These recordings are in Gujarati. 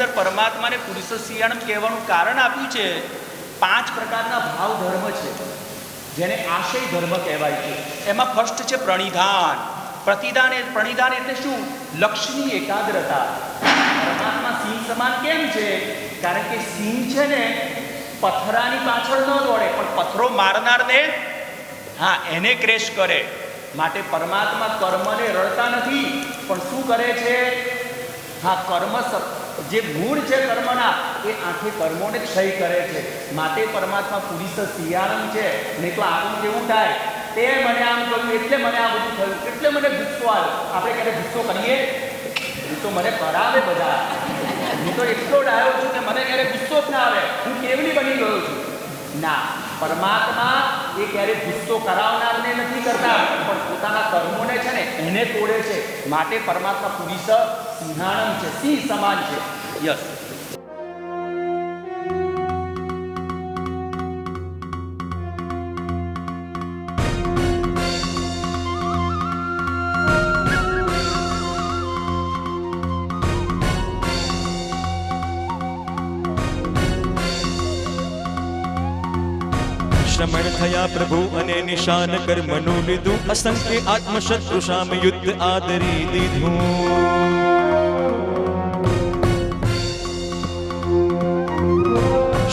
અંદર પરમાત્માને પુરુષ શિયાણમ કહેવાનું કારણ આપ્યું છે. 5 પ્રકારના ભાવ ધર્મ છે જેને આશય ધર્મ કહેવાય છે. એમાં ફર્સ્ટ છે પ્રણિધાન. પ્રણિધાન એટલે શું? લક્ષ્યની એકાગ્રતા. પરમાત્મા સિંહ સમાન કેમ છે? કારણ કે સિંહ છે ને પથરાની પાછળ ન દોડે, પણ પથરો મારનારને એને ક્રેશ કરે. માટે પરમાત્મા કર્મને રડતા નથી, પણ શું કરે છે? કર્મ જે મૂળ છે કર્મના એ આંખે કર્મોને ક્ષય કરે છે. માટે પરમાત્મા પુરુષ શિયાળમ છે. નહીં તો આપણું કેવું થાય, તે મને આમ કહ્યું એટલે મને આ બધું થયું, એટલે મને ગુસ્સો આવ્યો. આપણે ક્યારે ગુસ્સો કરીએ? ગુસ્સો મને કરાવે બધા. હું તો એટલો ડાયો છું કે મને ક્યારે ગુસ્સો જ ના આવે, હું કેવલી બની ગયો છું. ના, પરમાત્મા એ ક્યારે ગુસ્સો કરાવનારને નથી કરતા, પણ પોતાના કર્મોને છે ને એને તોડે છે. માટે પરમાત્મા પુરુષ સિંહાણમ છે, સિંહ સમાન છે. યસ. શ્રમણ થયા પ્રભુ અને નિશાન કર્મનું લીધું, અસંખ્ય આત્મશત્રુ સામે યુદ્ધ આદરી દીધું.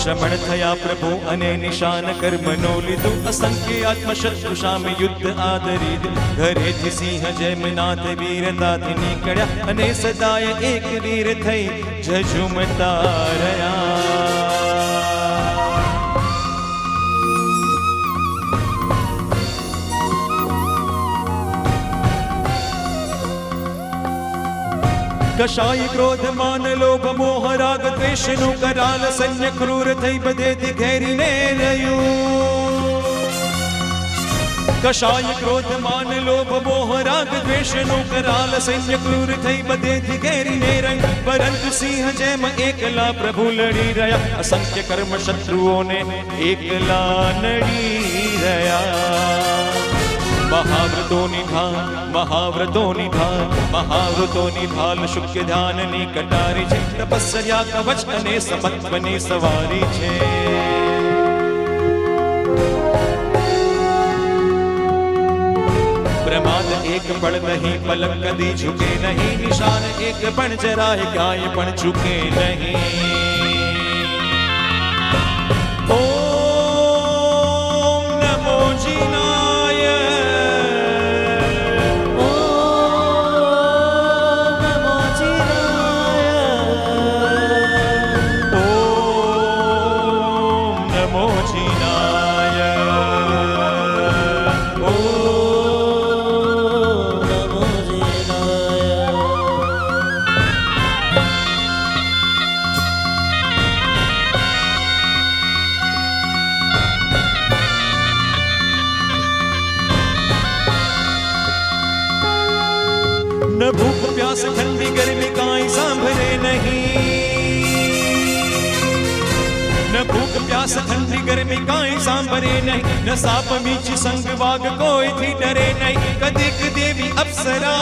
શ્રમણ થયા પ્રભુ અને નિશાન કર્મનું લીધું, અસંખ્ય આત્મશત્રુ સામે યુદ્ધ આદરી દીધું. ઘરેથી સિંહ જેમ નાથ વીરતાથી નીકળ્યા, અને સદાય એક વીર થઈ ઝઝુમતા રહ્યા. કશાય ક્રોધ માન લોભ મોહ રાગ દ્વેષનું કરાલ, સૈન્ય ક્રૂર થઈ બધેથી ઘેરીને રહ્યું. કશાય ક્રોધ માન લોભ મોહ રાગ દ્વેષનું કરાલ, સૈન્ય ક્રૂર થઈ બધેથી ઘેરીને રહ્યું. પરંતુ સિંહ જેમ એકલા પ્રભુ લડી રહ્યા, અસંખ્ય કર્મ શત્રુઓને એકલા નડી રહ્યા. મહાવ્રતોની ઢાલ, મહાવ્રતોની ઢાલ, મહાવ્રતોની ઢાલ શુક્ય ધ્યાનની કટારી છે. તપસ્યા કવચ અને સમત્વની સવારી છે. પ્રમાદ એક પળ નહીં, પલક કદી ઝુકે નહીં, નિશાન એક પણ જરાય ક્યાંય પણ ચૂકે નહીં. ઓમ નમો જીનાય. न भूख प्यास ठंडी गर्मी काई सांभरे नहीं, न भूख प्यास ठंडी गर्मी काई सांभरे नहीं, न साप मीच संग वाग कोई थी डरे नहीं. कदिक देवी अप्सरा,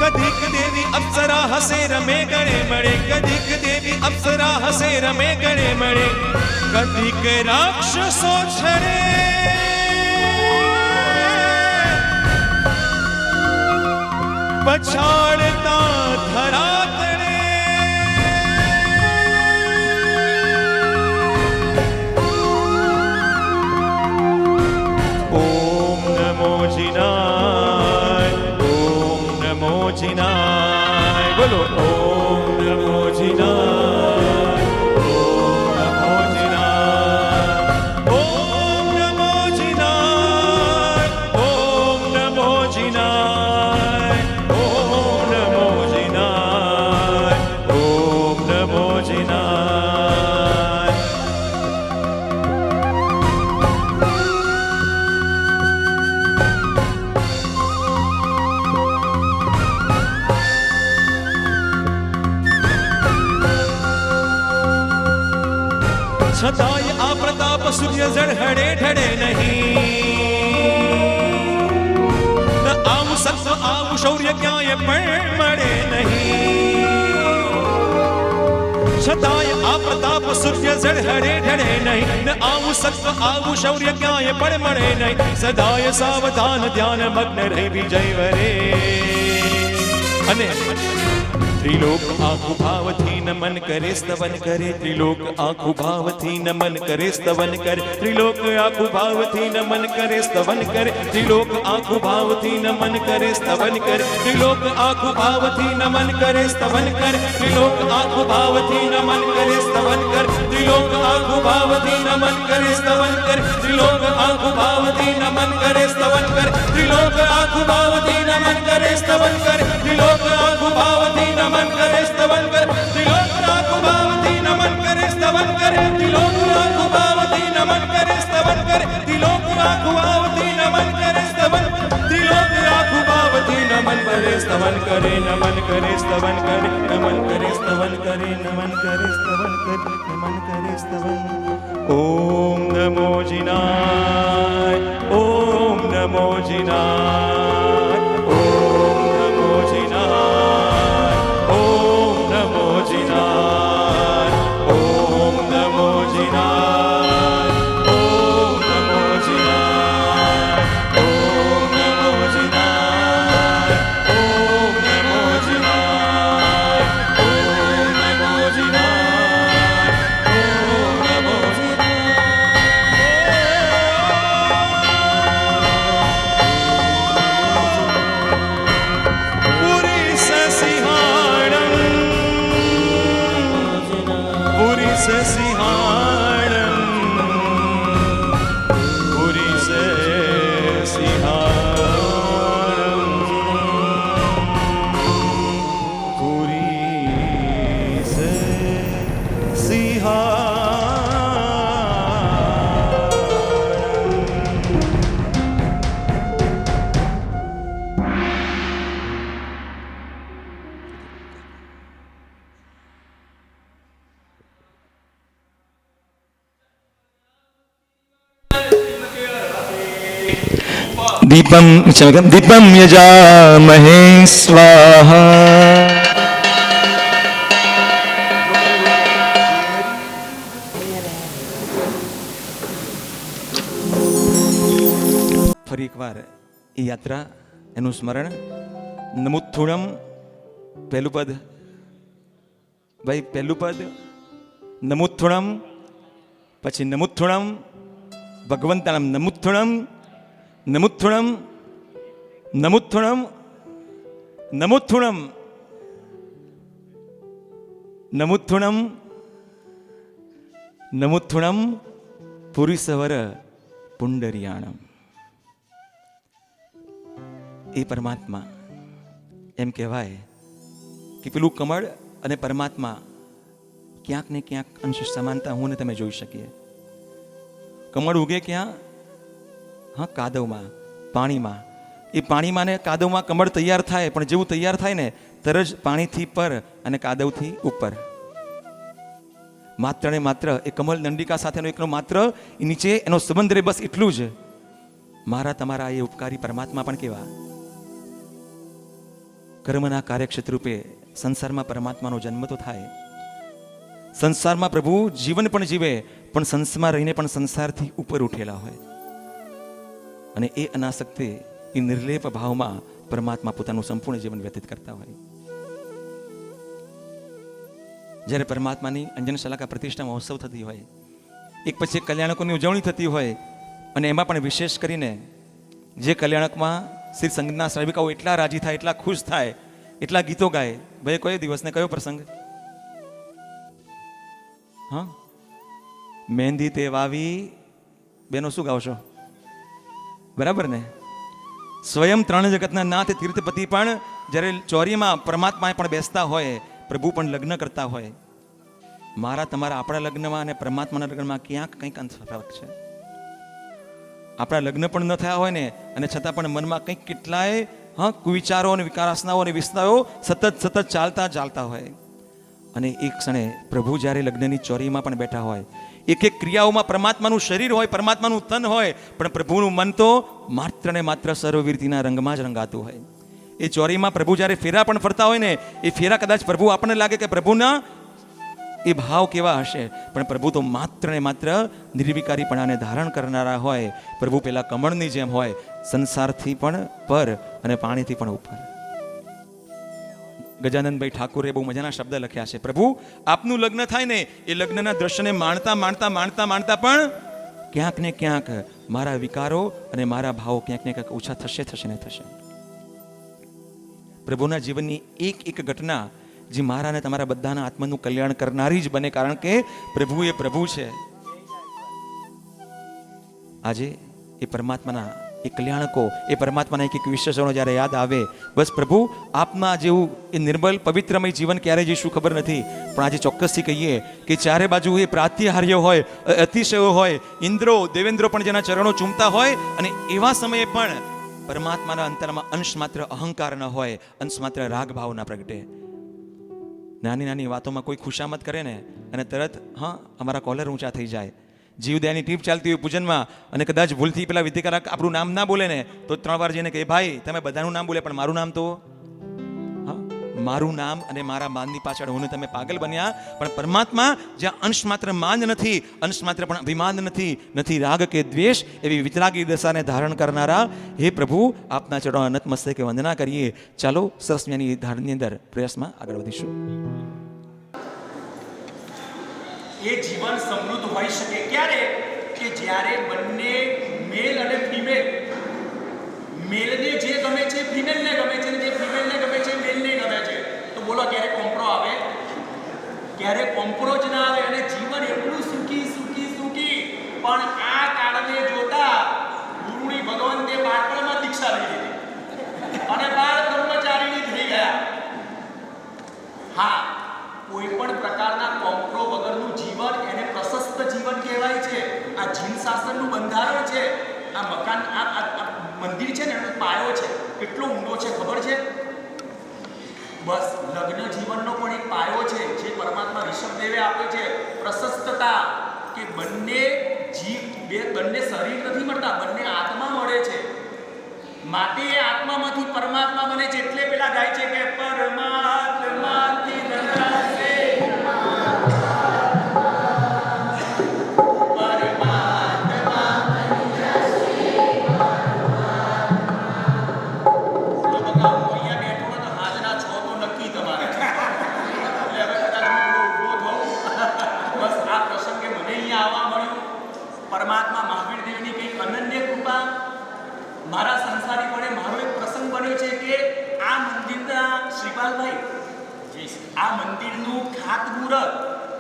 कदिक देवी अप्सरा हसे रमे गणे मणे, कदिक देवी अप्सरा हसे रमे गणे मणे. कदिक राक्षसो छड़े, પછાડતા ધરા તળે. ઓમ નમો જીનાય, ઓમ નમો જીનાય. બોલો ઓમ નમો જીનાય, ઓમ નમો જીનાય, ઓમ નમો જીનાય, ઓમ નમો જીનાય, ઓમ નમો જીનાય, ઓમ નમો જીનાય. છતાંય આ પ્રતાપ સૂર્ય ઝળહળે ઢળે નહીં, ન આમ આવું સત્વ આવું શૌર્ય ક્યાંય પણ મળે નહીં, છતાંય આ પ્રતાપ સૂર્ય ઝળહળે ઢળે નહીં, ને આવું સત્વ આવું શૌર્ય ક્યાંય પણ મળે નહીં, સદાય સાવધાન ધ્યાન મગ્ન રહી વિજય વરે. અને ત્રિલોક આખું ભાવથી નમન કરે સ્તવન કરે, ત્રિલોક આખું ભાવથી નમન કરે સ્તવન કરે, ત્રિલોક આખું ભાવથી નમન કરે સ્તવન કરે, ત્રિલોક આખું ભાવથી નમન કરે સ્તવન કરે, ત્રિલોક આખું ભાવથી નમન કરે સ્તવન કરે, ત્રિલોક આખું ભાવથી નમન કરે સ્તવન કરે, ત્રિલોક આખું ભાવથી નમન કરે સ્તવન કરે, ત્રિલોક આખું ભાવથી નમન કરે સ્તવન કરે, ત્રિલોક આખું ભાવથી નમન કરે સ્તવન કરે, ત્રિલોક આખું ભાવથી નમન કરે સ્તવન કરે, ત્રિલોક આખું ભાવથી નમન કરે સ્તવન કરે, ત્રિલોક આખું ભાવથી નમન કરે સ્તવન કરે, ત્રિલોક આખું ભાવથી નમન કરે સ્તવન, ત્રિલોક આખું ભાવથી નમન કરે સ્તવન કરે, નમન કરે સ્તવન કરે, નમન કરે સ્તવન કરે, નમન કરે સ્તવન કરે, નમન કરે સ્તવન. ઓમ નમો જીનાય, ઓમ નમો જીનાય, ઓમ નમો જીનાય, ઓમ નમો જીનાય, ઓમ નમો જીનાય, ઓમ નમો જીનાય, ઓમ નમો જીનાય, ઓમ નમો જીનાય, ઓમ નમો જીનાય, ઓમ નમો પુરી સસિહાણમ, પુરી સસિહાણમ, પુરી સસિહાણમ, પુરી સસિહાણમ. दीपम क्षम्यतां दीपम यजामहे स्वाहा. ફરી એકવાર એ યાત્રા, એનું સ્મરણ. નમુથુણમ પહેલું પદ, ભાઈ પહેલું પદ નમુથુણમ, પછી નમુથુણમ ભગવંતાનમ, નમુથુણમ નમુથુણમ નમુથુણમ નમુથુણમ નમુથુણમ નમુથુણમ પુરીસવર પુંડરિયાણમ. એ પરમાત્મા, એમ કહેવાય કે પેલું કમળ અને પરમાત્મા ક્યાંક ને ક્યાંક અંશ સમાનતા હું ને તમે જોઈ શકીએ. કમળ ઉગે ક્યાં? હા, કાદવમાં, પાણીમાં. એ પાણીમાં ને કાદવમાં કમળ તૈયાર થાય, પણ જેવું તૈયાર થાય ને તરત જ પાણીથી પર અને કાદવથી ઉપર. માત્ર ને માત્ર એ કમળ દંડિકા સાથેનો એકનો માત્ર એ નીચે એનો સંબંધ રહે, બસ એટલું જ. મારા તમારા એ ઉપકારી પરમાત્મા પણ કેવા કર્મના કાર્યક્ષેત્ર રૂપે સંસારમાં પરમાત્માનો જન્મ તો થાય, સંસારમાં પ્રભુ જીવન પણ જીવે, પણ સંસારમાં રહીને પણ સંસારથી ઉપર ઉઠેલા હોય. અને એ અનાસક્તિ, એ નિર્લેપ ભાવમાં પરમાત્મા પોતાનું સંપૂર્ણ જીવન વ્યતીત કરતા હોય. જ્યારે પરમાત્માની અંજન શલાકા પ્રતિષ્ઠા મહોત્સવ થતી હોય, એક પછી એક કલ્યાણકોની ઉજવણી થતી હોય, અને એમાં પણ વિશેષ કરીને જે કલ્યાણકમાં શ્રી સંગના શ્રાવિકાઓ એટલા રાજી થાય, એટલા ખુશ થાય, એટલા ગીતો ગાય. ભાઈ કયો દિવસ ને કયો પ્રસંગ? હા, મહેંદી તે વાવી. બેનો શું ગાવશો? બરાબર ને? સ્વયં ત્રણ જગતના નાથ તીર્થપતિ પણ જ્યારે ચોરીમાં પરમાત્મા પણ બેસતા હોય, પ્રભુ પણ લગ્ન કરતા હોય. મારા તમારા આપણા લગ્નમાં અને પરમાત્માના લગ્નમાં ક્યાંક કંઈક અંત ફરક છે. આપણા લગ્ન પણ ન થયા હોય ને, અને છતાં પણ મનમાં કંઈક કેટલાય કુવિચારો અને વિકારાસનાઓ અને વિસ્તારો સતત ચાલતા હોય. અને એક ક્ષણે પ્રભુ જ્યારે લગ્નની ચોરીમાં પણ બેઠા હોય, એક એક ક્રિયાઓમાં પરમાત્માનું શરીર હોય, પરમાત્માનું તન હોય, પણ પ્રભુનું મન તો માત્ર ને માત્ર સર્વવીરતીના રંગમાં જ રંગાતું હોય. એ ચોરીમાં પ્રભુ જ્યારે ફેરા પણ ફરતા હોય ને, એ ફેરા કદાચ પ્રભુ આપણને લાગે કે પ્રભુના એ ભાવ કેવા હશે, પણ પ્રભુ તો માત્ર ને માત્ર નિર્વિકારીપણાને ધારણ કરનારા હોય. પ્રભુ પેલા કમળની જેમ હોય, સંસારથી પણ પર અને પાણીથી પણ ઉપર. ગજાનંદભાઈ ઠાકુરે બહુ મજાના શબ્દ લખ્યા છે. પ્રભુ આપનું લગ્ન થાય ને, એ લગ્નના દ્રશ્યને માણતા માણતા માણતા માણતા પણ ક્યાંક ને ક્યાંક મારા વિકારો અને મારા ભાવો ક્યાંક ને ક્યાંક ઓછા થશે ને થશે. પ્રભુના જીવનની એક એક ઘટના જે મારા અને તમારા બધાના આત્માનું કલ્યાણ કરનારી જ બને, કારણ કે પ્રભુ એ પ્રભુ છે. આજે એ પરમાત્માના એ કલ્યાણકો, એ પરમાત્માના એક વિશેષણો જ્યારે યાદ આવે, બસ પ્રભુ આપના જેવું એ નિર્મલ પવિત્રમય જીવન ક્યારે જઈશું ખબર નથી, પણ આજે ચોક્કસથી કહીએ કે ચારે બાજુ એ પ્રાત્યહાર્ય હોય, અતિશયો હોય, ઇન્દ્રો દેવેન્દ્રો પણ જેના ચરણો ચૂમતા હોય, અને એવા સમયે પણ પરમાત્માના અંતરમાં અંશ માત્ર અહંકાર ન હોય, અંશ માત્ર રાગ ભાવ ના પ્રગટે. નાની નાની વાતોમાં કોઈ ખુશામત કરે ને, અને તરત હા અમારા કોલર ઊંચા થઈ જાય. જીવદયાની ટીપ ચાલતી હોય પૂજનમાં, અને કદાચ ભૂલથી પેલા વિધિકારક આપણું નામ ના બોલે ને, તો 3 વાર જઈને કહે, ભાઈ તમે બધાનું નામ બોલે પણ મારું નામ તો, હા મારું નામ અને મારા માનની પાછળ હું તમે પાગલ બન્યા. પણ પરમાત્મા જ્યાં અંશ માત્ર માન નથી, અંશ માત્ર પણ અભિમાન નથી, નથી રાગ કે દ્વેષ, એવી વિતરાગી દશાને ધારણ કરનારા હે પ્રભુ આપના ચરણો અનંત મસ્તકે વંદના કરીએ. ચાલો સરસ મજાની ધારણની અંદર પ્રયાસમાં આગળ વધીશું. એ જીવન સમૃદ્ધ હોઈ શકે ક્યારે? કે જ્યારે બંને મેલ અને ફિમેલ, મેલને જે ગમે છે ફિમેલને ગમે છે, જે ફિમેલને ગમે છે મેલને ગમે છે. તો બોલો ક્યારે કોમ્પ્રો આવે? ક્યારે કોમ્પ્રો જ ના આવે. અને જીવન એટલું સુખી સુખી સુખી. પણ આ કાળને જોતા ગુરુની ભગવંતે બાળપણમાં દીક્ષા લઈ લીધી અને બાળ બ્રહ્મચારીની થઈ ગયા. હા, કોઈ પણ પ્રકારના કોમ્પ્રો વગરનું જીવન એને પ્રશસ્ત જીવન કહેવાય છે. આ જીન શાસ્ત્રનું બંધારણ છે. આ મકાન, આ મંદિર છે ને, એનો પાયો છે. કેટલો ઊંડો છે ખબર છે? બસ લગ્ન જીવનનો પણ એક પાયો છે જે પરમાત્મા ઋષભદેવે આપ્યો છે. પ્રશસ્તતા, કે બંને જીવ, બંને શરીર નથી મળતા, બંને આત્મા મળે છે. માટે એ આત્મામાંથી પરમાત્મા બને છે. એટલે પેલા ગાય છે કે પરમાત્માથી ધરાશે પરમાત્મા મહાવીર દેવની કંઈક અનન્ય કૃપા. મારા સંસારી પડે મારો એક પ્રસંગ બન્યો છે કે આ મંદિરના શ્રીપાલભાઈ, આ મંદિરનું ખાતમુહૂર્ત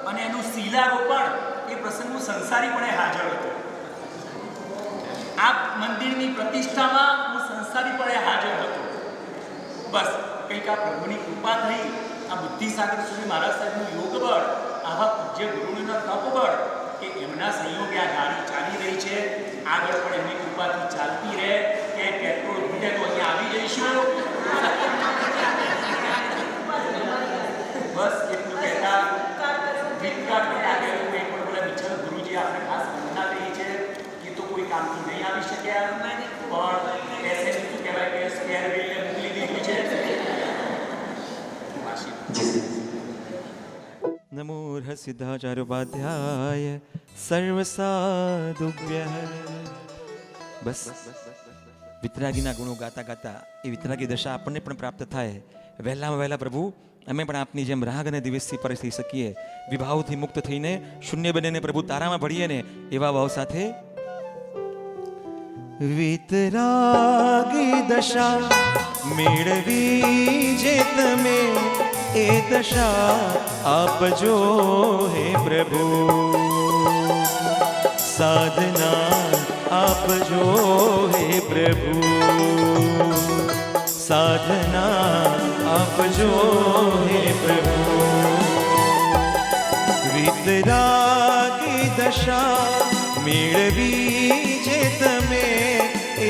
અને એનું શિલારોપણ, એ પ્રસંગનું સંસારી પડે હાજર હતો. આ મંદિરની પ્રતિષ્ઠામાં હું સંસારી પડે હાજર હતો. બસ કંઈક આ પ્રભુની કૃપા થઈ. આ બુદ્ધિસાગર સુધી મહારાજ સાહેબનું યોગબળ, આવા પૂજ્ય ગુરુનું તપબળ, કે એમના સંયોગે આ ગાડી ચાલી રહી છે. આગળ પણ એમની કૃપાથી ચાલતી રહે. કે પેટ્રોલ ખૂટે તો અહીંયા આવી જઈશું. બસ એટલું કહેતા વિતરાગને લાગે કંઈ પણ બોલે વિચાર ગુરુજી આપણે ખાસ વંદના કરી છે કે તો કોઈ કામથી નહીં આવી શક્યા, પણ એસે શું કહેવાય કે સ્પેર વ્હીલને મોકલી દીધું છે. નમો સિદ્ધાચાર્યોપાધ્યાય સર્વ સાધુભ્ય. બસ વિતરાગીના ગુણો ગાતા ગાતા એ વિતરાગી દશા આપણને પણ પ્રાપ્ત થાય. વહેલામાં વહેલા પ્રભુ અમે પણ આપની જેમ રાગ અને દ્વેષથી પર થઈ શકીએ. વિભાવથી મુક્ત થઈને શૂન્ય બનીને પ્રભુ તારામાં ભળીએ ને, એવા ભાવ સાથે વિતરાગી દશા મેળવી જે તમે, એ દશા આપજો હે પ્રભુ. સાધના આપજો હે પ્રભુ, સાધના આપજો હે પ્રભુ. વિતરાગી દશા મેળવી જે તમે,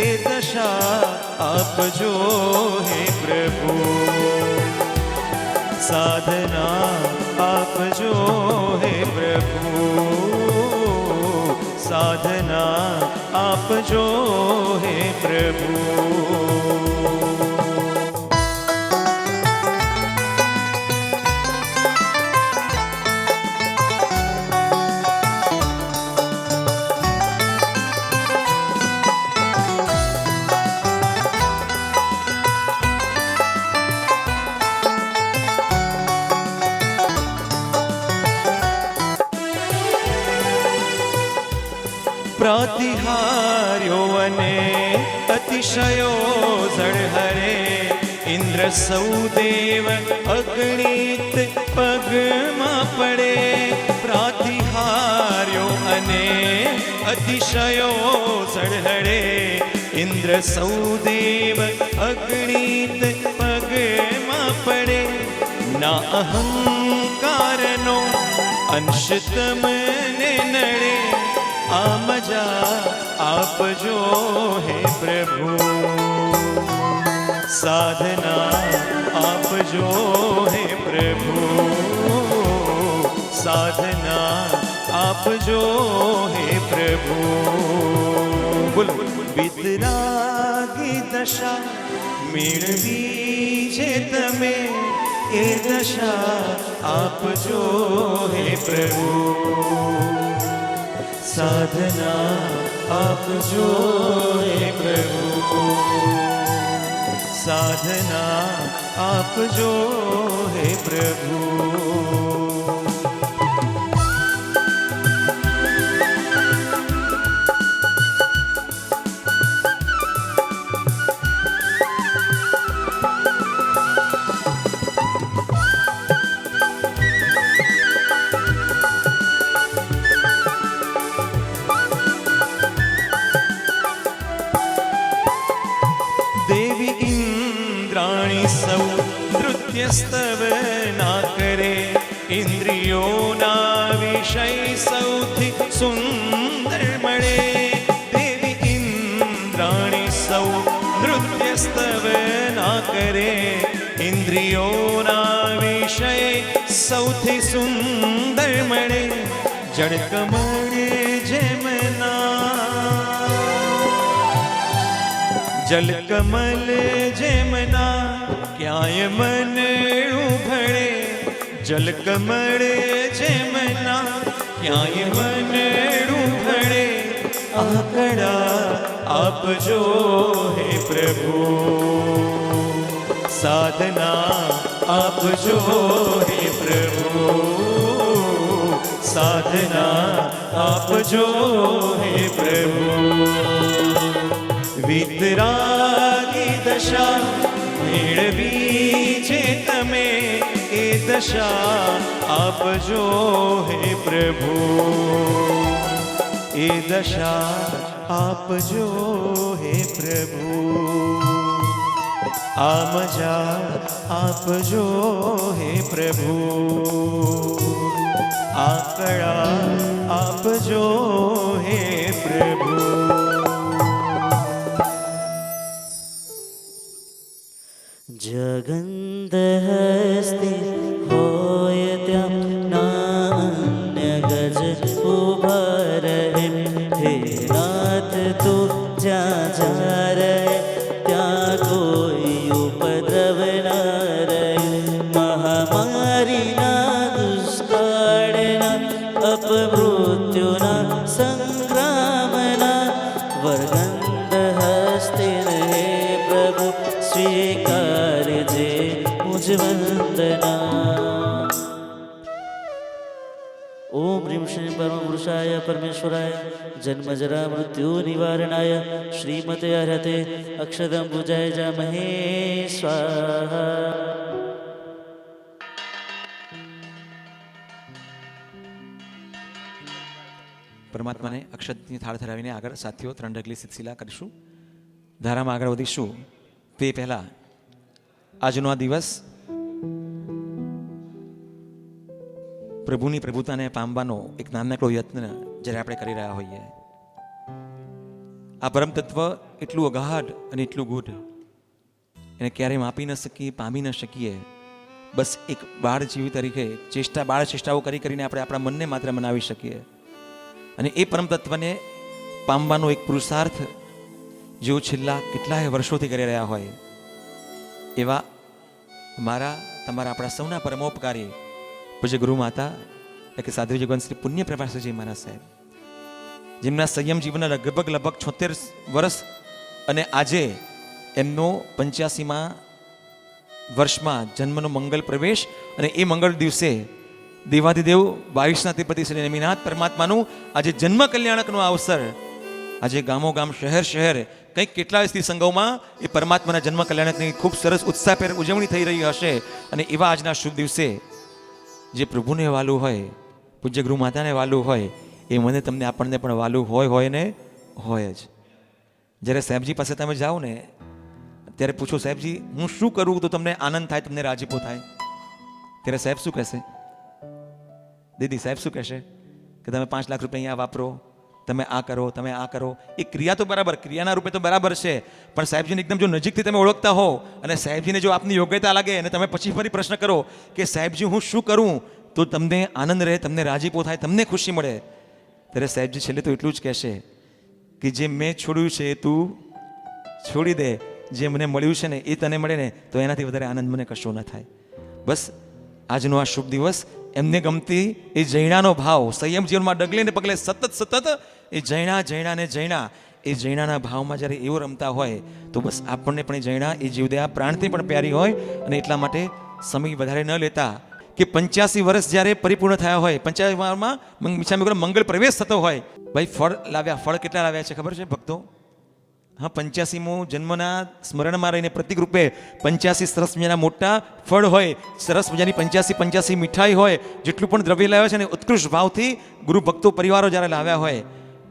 એ દશા આપજો હે પ્રભુ. સાધના આપજો હે પ્રભુ. પ્રતિહાર્યો અને અતિશયો ઝળહરે, ઇન્દ્ર સૌદેવ અગણિત પગમાં પડે. પ્રતિહાર્યો અને અતિશયો ઝળહરે, ઇન્દ્ર સૌદેવ અગણિત પગમાં પડે. ના અહંકારનો અંશ તમને નડે, આ મજા આપજો હે પ્રભુ. સાધના આપજો હે પ્રભુ, સાધના આપજો હે પ્રભુ. બોલો. વિતરાગી દશા મેળવી છે તમે, એ દશા આપજો હે પ્રભુ. સાધના આપજો હે પ્રભુ, સાધના આપજો હે પ્રભુ. સ્તવ ના કરે, ઇન્દ્રિયોના વિષય સૌથી સુંદર મળે. દેવી ઇન્દ્રાણી સૌ નૃત્ય સ્તવ ના કરે, ઇન્દ્રિયોના વિષય સૌથી સુંદર મળે. જળકમળ જેમના, જલકમલ જેમના ક્યાંય મનડું ભળે. જલકમળ જેમના ક્યાંય મનડું ભળે. આકડા આપજો હે પ્રભુ, સાધના આપજો હે પ્રભુ, સાધના આપજો હે પ્રભુ. વિતરાગી દશા મેળવી છે તમે, એ દશા આપજો હે પ્રભુ, એ દશા આપજો હે પ્રભુ. આ મજા આપજો હે પ્રભુ, આ કળા આપજો હે પ્રભુ. જગંત હસ્તે હોય ત્યાં ના અન્ય ગજ ઉભા રહે. હે નાથ તું જ્યાં જા રહે, ત્યાં કોઈ ઉપદ્રવ ના રહે. મહામારીના દુષ્કાળના અપમૃત્યુના સંગ્રામના વર્ગંત હસ્તે રહે પ્રભુ, સ્વીકારજે મુझ વંદના. ઓમ હ્રીમ શ્રીમ પરમ પુરુષાય પરમેશ્વરાય જન્મ જરા મૃત્યુ નિવારણાય શ્રીમતે હરતે અક્ષતમ પૂજાય જામહે સ્વાહા. પરમાત્માને અક્ષતની થાળ ધરાવીને આગળ સાથીઓ 3 ડગલી શિલા કરીશું. ધારામાં આગળ વધીશું તે પહેલાં આજનો આ દિવસ પ્રભુની પ્રભુતાને પામવાનો એક નાનકડો યત્ન જ્યારે આપણે કરી રહ્યા હોઈએ. આ પરમ તત્વ એટલું અગાઢ અને એટલું ગૂઢ, એને ક્યારેય માપી ન શકીએ, પામી ન શકીએ. બસ એક બાળ જીવ તરીકે બાળ ચેષ્ટાઓ કરીને આપણે આપણા મનને માત્ર મનાવી શકીએ. અને એ પરમ તત્વને પામવાનો એક પુરુષાર્થ જેઓ છેલ્લા કેટલાય વર્ષોથી કરી રહ્યા હોય એવા મારા તમારા આપણા સૌના પરમોપકારી પૂજ્ય ગુરુ માતા એટલે કે સાધ્વી જગવંત શ્રી પુણ્ય પ્રભાસજી મહારાજ સાહેબ, જેમના સંયમ જીવનના લગભગ 76 વર્ષ અને આજે એમનો 85મા વર્ષમાં જન્મનો મંગલ પ્રવેશ અને એ મંગળ દિવસે દેવાધિદેવ 22ના અધિપતિ શ્રી નેમિનાથ પરમાત્માનું આજે જન્મ કલ્યાણકનો અવસર આજે ગામો ગામ શહેર શહેર કંઈક કેટલાય સ્ત્રી સંઘોમાં એ પરમાત્માના જન્મ કલ્યાણકની ખૂબ સરસ ઉત્સાહભેર ઉજવણી થઈ રહી હશે. અને એવા આજના શુભ દિવસે જે પ્રભુને વાલું હોય, પૂજ્ય ગુરુ માતાને વાલું હોય, એ મને તમને આપણને પણ વાલું હોય ને હોય જ. જ્યારે સાહેબજી પાસે તમે જાઓ ને ત્યારે પૂછો, સાહેબજી હું શું કરું તો તમને આનંદ થાય, તમને રાજીપો થાય? ત્યારે સાહેબ શું કહેશે? દીદી સાહેબ શું કહેશે કે તમે 5 લાખ રૂપિયા અહીંયા વાપરો, તમે આ કરો, તમે આ કરો. એ ક્રિયા તો બરાબર, ક્રિયાના રૂપે તો બરાબર છે, પણ સાહેબજીને એકદમ જો નજીકથી તમે ઓળખતા હો અને સાહેબજીને જો આપની યોગ્યતા લાગે અને તમે પછી ફરી પ્રશ્ન કરો કે સાહેબજી હું શું કરું તો તમને આનંદ રહે, તમને રાજીપો થાય, તમને ખુશી મળે, ત્યારે સાહેબજી છેલ્લે તો એટલું જ કહેશે કે જે મેં છોડ્યું છે એ તું છોડી દે, જે મને મળ્યું છે ને એ તને મળે ને તો એનાથી વધારે આનંદ મને કશો ન થાય. બસ આજનો આ શુભ દિવસ એમને ગમતી એ જૈણાનો ભાવ સંયમ જીવનમાં ડગલે ને પગલે સતત એ જૈણાના ભાવમાં જ્યારે એવો રમતા હોય તો બસ આપણને પણ એ જૈણા એ જીવદયા પ્રાણથી પણ પ્યારી હોય. અને એટલા માટે સમય વધારે ન લેતા કે 85 વર્ષ જ્યારે પરિપૂર્ણ થયા હોય, 85માં મંગળ પ્રવેશ થતો હોય, ભાઈ ફળ લાવ્યા, ફળ કેટલા લાવ્યા છે ખબર છે ભક્તો? હા, 85મો જન્મના સ્મરણમાં રહીને પ્રતિક રૂપે 85 સરસ મજાના મોટા ફળ હોય, સરસ મજાની 85 મીઠાઈ હોય, જેટલું પણ દ્રવ્ય લાવ્યા છે ને ઉત્કૃષ્ટ ભાવથી ગુરુ ભક્તો પરિવારો જ્યારે લાવ્યા હોય.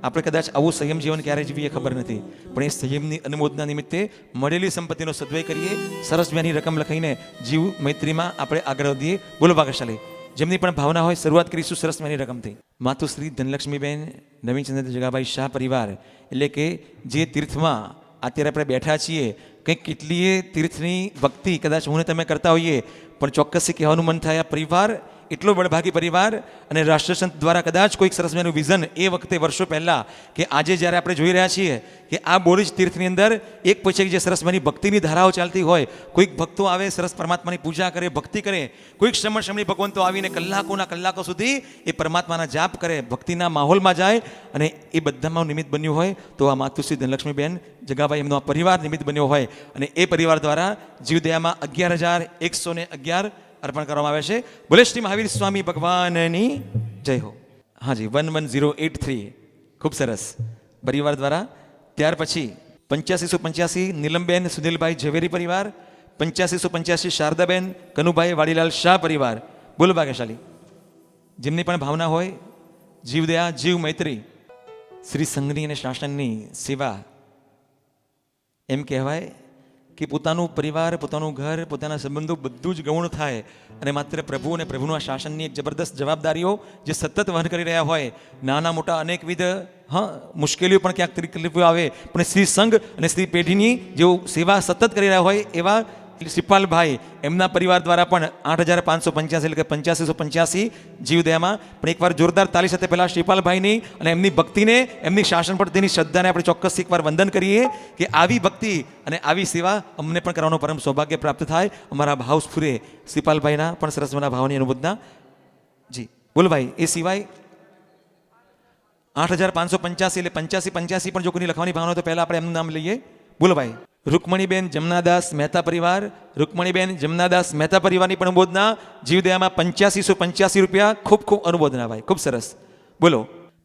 આપણે કદાચ આવું સંયમ જીવન ક્યારે જીવીએ ખબર નથી, પણ એ સંયમની અનુમોદના નિમિત્તે મળેલી સંપત્તિનો સદવય કરીએ, સરસ મજાની રકમ લખાઈને જીવ મૈત્રીમાં આપણે આગળ વધીએ. બોલો ભાગ્યશાળી જેમની પણ ભાવના હોય શરૂઆત કરીશું સરસ મજાની રકમથી. માતુશ્રી ધનલક્ષ્મીબેન નવીનચંદ્ર જગાભાઈ શાહ પરિવાર, એટલે કે જે તીર્થમાં અત્યારે આપણે બેઠા છીએ, કંઈક કેટલીય તીર્થની ભક્તિ કદાચ હું ને તમે કરતા હોઈએ, પણ ચોક્કસથી કહેવાનું મન થાય આ પરિવાર એટલો બળભાગી પરિવાર અને રાષ્ટ્રસંત દ્વારા કદાચ કોઈક સરસ મજાનું વિઝન એ વખતે વર્ષો પહેલાં કે આજે જ્યારે આપણે જોઈ રહ્યા છીએ કે આ બોરીજ તીર્થની અંદર એક પછી જે સરસ મજાની ભક્તિની ધારાઓ ચાલતી હોય, કોઈક ભક્તો આવે સરસ પરમાત્માની પૂજા કરે, ભક્તિ કરે, કોઈક સમણી ભગવંતો આવીને કલાકો સુધી એ પરમાત્માના જાપ કરે, ભક્તિના માહોલમાં જાય, અને એ બધામાં નિમિત્ત બન્યું હોય તો આ માતુશ્રી ધનલક્ષ્મીબેન જગાભાઈ એમનો આ પરિવાર નિમિત્ત બન્યો હોય. અને એ પરિવાર દ્વારા જીવદયામાં 11,111 અર્પણ કરવામાં આવે છે. બોલે શ્રી મહાવીર સ્વામી ભગવાનની જય હો. હાજી 11083 ખૂબ સરસ પરિવાર દ્વારા. ત્યાર પછી 8585 નીલમબેન સુનિલભાઈ ઝવેરી પરિવાર, 8585 શારદાબેન કનુભાઈ વાડીલાલ શાહ પરિવાર. બોલો ભાગ્યશાળી જેમની પણ ભાવના હોય, જીવદયા જીવ મૈત્રી શ્રી સંઘની અને શાસનની સેવા, એમ કહેવાય કે પોતાનું પરિવાર, પોતાનું ઘર, પોતાના સંબંધો બધું જ ગૌણ થાય અને માત્ર પ્રભુ અને પ્રભુના શાસનની એક જબરદસ્ત જવાબદારીઓ જે સતત વહન કરી રહ્યા હોય. નાના મોટા અનેકવિધ મુશ્કેલીઓ પણ ક્યાંક તકલીફો આવે, પણ શ્રી સંઘ અને શ્રી પેઢીની જેઓ સેવા સતત કરી રહ્યા હોય એવા શ્રીપાલભાઈ એમના પરિવાર દ્વારા પણ 8,585 એટલે કે 8585 જીવદયામાં પણ એકવાર જોરદાર તાલી સાથે પહેલાં શ્રીપાલભાઈની અને એમની ભક્તિને, એમની શાસન પર તેની શ્રદ્ધાને આપણે ચોક્કસ એકવાર વંદન કરીએ કે આવી ભક્તિ અને આવી સેવા અમને પણ કરવાનું પરમ સૌભાગ્ય પ્રાપ્ત થાય. અમારા ભાવ સ્ફુરે શ્રીપાલભાઈના પણ સરસ મના ભાવની અનુબોધના. જી બોલો ભાઈ. એ સિવાય 8,585 એટલે 8585 પણ જો કોઈની લખવાની ભાવના તો પહેલાં આપણે એમનું નામ લઈએ. બોલો ભાઈ. રૂકમણીબેન જમનાદાસ મહેતા પરિવાર, રૂકમણીબેન જમનાદાસ મહેતા પરિવારની પણ અનુબોધના જીવદયામાં 8585 રૂપિયા. ખૂબ ખૂબ અનુબોધના ભાઈ, ખૂબ સરસ. બોલો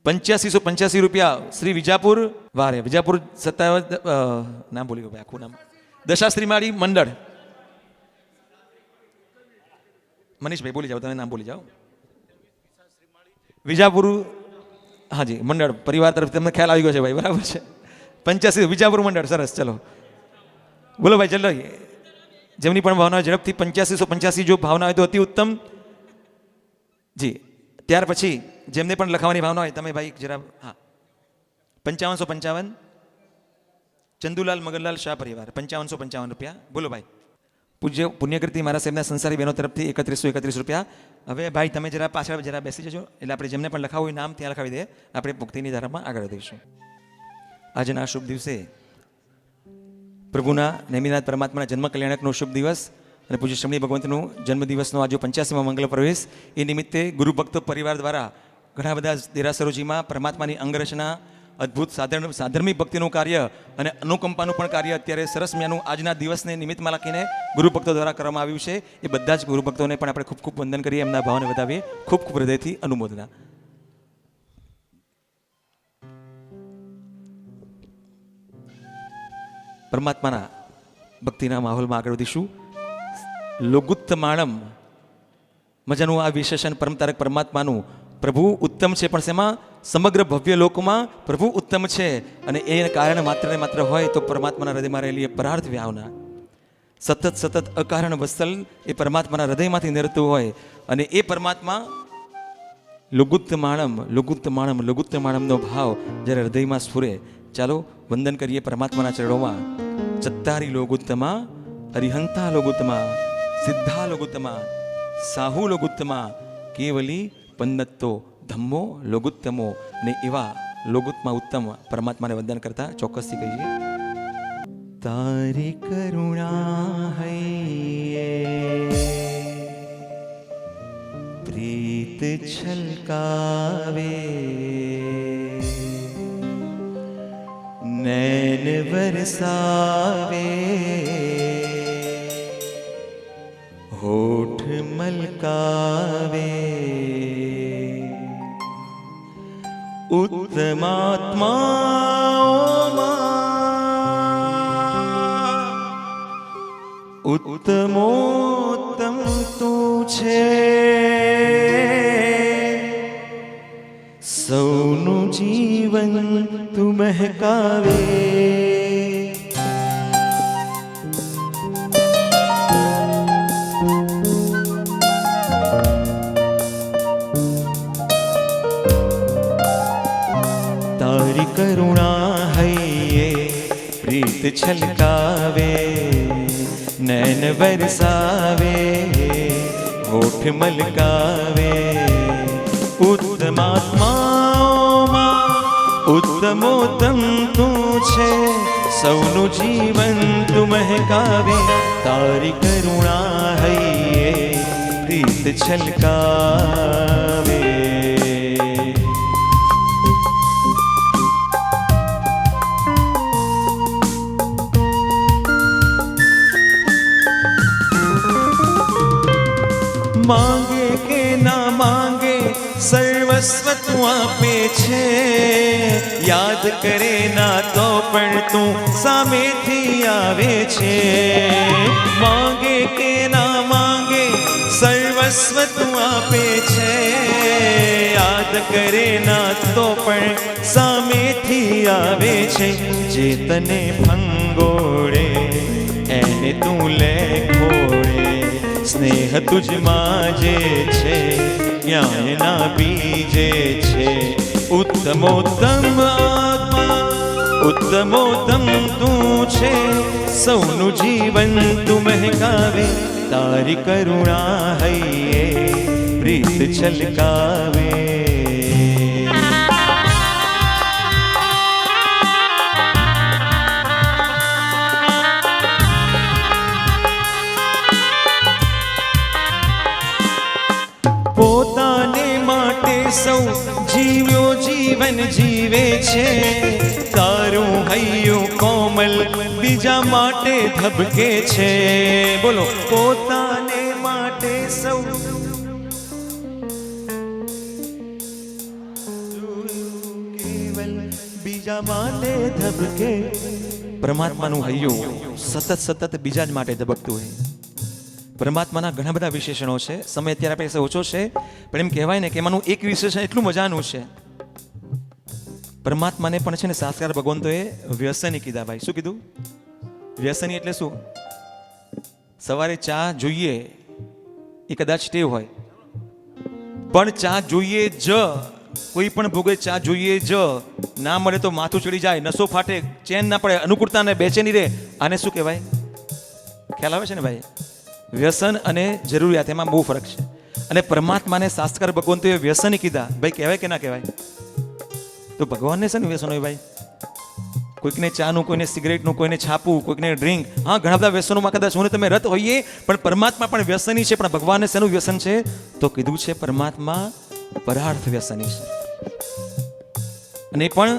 8585 રૂપિયા શ્રી વિજાપુર વારે, વિજાપુર 57 નામ બોલી ગયો ભાઈ આખું નામ, દશાશ્રીમાળી મંડળ. મનીષભાઈ બોલી જાઓ, તમે નામ બોલી જાઓ. વિજાપુર હાજી મંડળ પરિવાર તરફથી તમને ખ્યાલ આવી ગયો છે ભાઈ, બરાબર છે. 85 વિજાપુર મંડળ, સરસ. ચલો બોલો ભાઈ. ચલો જેમની પણ ભાવના ઝડપથી 8585 જો ભાવના હોય તો અતિ ઉત્તમ. જી ત્યાર પછી જેમને પણ લખાવાની ભાવના હોય તમે ભાઈ જરા. હા 5555 ચંદુલાલ મગનલાલ શાહ પરિવાર 5555 રૂપિયા. બોલો ભાઈ. પૂજ્ય પુણ્યકૃતિ મારા સાહેબના સંસારી બહેનો તરફથી 3131 રૂપિયા. હવે ભાઈ તમે જરા પાછળ જરા બેસી જજો, એટલે આપણે જેમને પણ લખાવું હોય નામ ત્યાં લખાવી દે, આપણે ભક્તિની ધારામાં આગળ વધીશું. આજના શુભ દિવસે પ્રભુના નેમિનાથ પરમાત્માના જન્મ કલ્યાણકનો શુભ દિવસ અને પૂજ્ય શ્રમણી ભગવંતનું જન્મદિવસનો આજે 85મા મંગલ પ્રવેશ, એ નિમિત્તે ગુરુ ભક્તો પરિવાર દ્વારા ઘણા બધા દેરાસરોજીમાં પરમાત્માની અંગરચના, અદ્ભુત સાધર્મિક ભક્તિનું કાર્ય અને અનુકંપાનું પણ કાર્ય અત્યારે સરસ મજાનું આજના દિવસને નિમિત્તમાં રાખીને ગુરુ ભક્તો દ્વારા કરવામાં આવ્યું છે. એ બધા જ ગુરુ ભક્તોને પણ આપણે ખૂબ ખૂબ વંદન કરીએ, એમના ભાવને વધાવીએ. ખૂબ ખૂબ હૃદયથી અનુમોદના. પરમાત્માના ભક્તિના માહોલમાં આગળ વધીશું. લોગુત્તમાણમ, મજાનું આ વિશેષણ પરમતારક પરમાત્માનું. પ્રભુ ઉત્તમ છે, પણ શેમાં? સમગ્ર ભવ્ય લોકમાં પ્રભુ ઉત્તમ છે. અને એને કારણે માત્ર ને માત્ર હોય તો પરમાત્માના હૃદયમાં રહેલી એ પરાર્થ વ્યાવના સતત અકારણ વત્સલ એ પરમાત્માના હૃદયમાંથી નિરતું હોય. અને એ પરમાત્મા લુગુત્તમાણમનો ભાવ જ્યારે હૃદયમાં સ્ફુરે. ચાલો વંદન કરીએ પરમાત્માના ચરણોમાં. ચત્તારી લોગુત્તમા, અરિહંતા લોગુત્તમા, સિદ્ધા લોગુત્તમા, સાહુ લોગુત્તમા, કેવલી પન્નત્તો ધમ્મો લોગુત્તમો. ને એવા લોગુત્તમા ઉત્તમ પરમાત્માને વંદન કરતા ચોક્કસથી કહીએ. તારી કરુણા હૈયે પ્રીત છલકાવે, નૈન વરસાવે, હોઠ મલકાવે. ઉત્તમાત્માઓમાં ઉત્તમોત્તમ તું છે, સૌનું જીવન તું મહેકાવે. તારી કરુણા હૈયે પ્રીત છલકાવે, નૈન વરસાવે, હોઠ મલકાવે. ઉત્તમાત્માઓમાં ઉત્તમોત્તમ તું છે, સૌનું જીવન તું મહેકાવે. તારી કરુણા હૈયે પ્રીત છલકાવે. માંગે કે ના માંગે સર્વસ્વ તું આપે છે, યાદ કરે ના તો પણ તું સામેથી આવે છે. માંગે કે ના માંગે સર્વસ્વ તું આપે છે, યાદ કરે ના તો પણ સામેથી આવે છે. જે તને ભંગોળે એને તું લે ખોળે, સ્નેહ તુજમાં જે છે ક્યાંયના બીજે છે. ઉત્તમોત્તમ આત્મા ઉત્તમોત્તમ તું છે, સૌનું જીવન તું મહેકાવે. તારી કરુણા હૈયે પ્રીત છલકાવે. પોતાને માટે સૌ જીવ્યો જીવન જીવે છે, તારું હૈયું કોમલ બીજા માટે ધબકે છે. બોલો, પોતાને માટે સૌ કેવલ બીજા માટે ધબકે. પરમાત્માનું હૈયું સતત બીજા જ માટે ધબકતું હોય. પરમાત્માના ઘણા બધા વિશેષણો છે. સમય અત્યારે આપણે પાસે ઓછો છે, પણ એમ કહેવાય ને કે એમાંનું એક વિશેષણ એટલું મજાનું છે. પરમાત્માને પણ છે ને શાસ્ત્રકાર ભગવંતોએ વ્યસની કીધા. ભાઈ શું કીધું? વ્યસની એટલે શું? સવારે ચા જોઈએ એ કદાચ ટેવ હોય, પણ ચા જોઈએ જ, કોઈ પણ ભોગે ચા જોઈએ જ, ના મળે તો માથું ચડી જાય, નસો ફાટે, ચેન ના પડે, અનુકૂળતા ને બેચેની રહે. આને શું કહેવાય? ખ્યાલ આવે છે ને ભાઈ? વ્યસન અને જરૂરિયાત એમાં બહુ ફરક છે. અને પરમાત્માને શાસ્ત્રકાર ભગવંતોએ વ્યસની કીધા. ભાઈ કહેવાય કે ના કહેવાય? તો ભગવાનને છે ને વ્યસન હોય ભાઈ? કોઈકને ચાનું, કોઈને સિગરેટનું, કોઈને છાપું, કોઈકને ડ્રિંક. હા, ઘણા બધા વ્યસનોમાં કદાચ હું ને તમે રત હોઈએ, પણ પરમાત્મા પણ વ્યસની છે. પણ ભગવાનને શેનું વ્યસન છે? તો કીધું છે પરમાત્મા પરાર્થ વ્યસની છે. અને એ પણ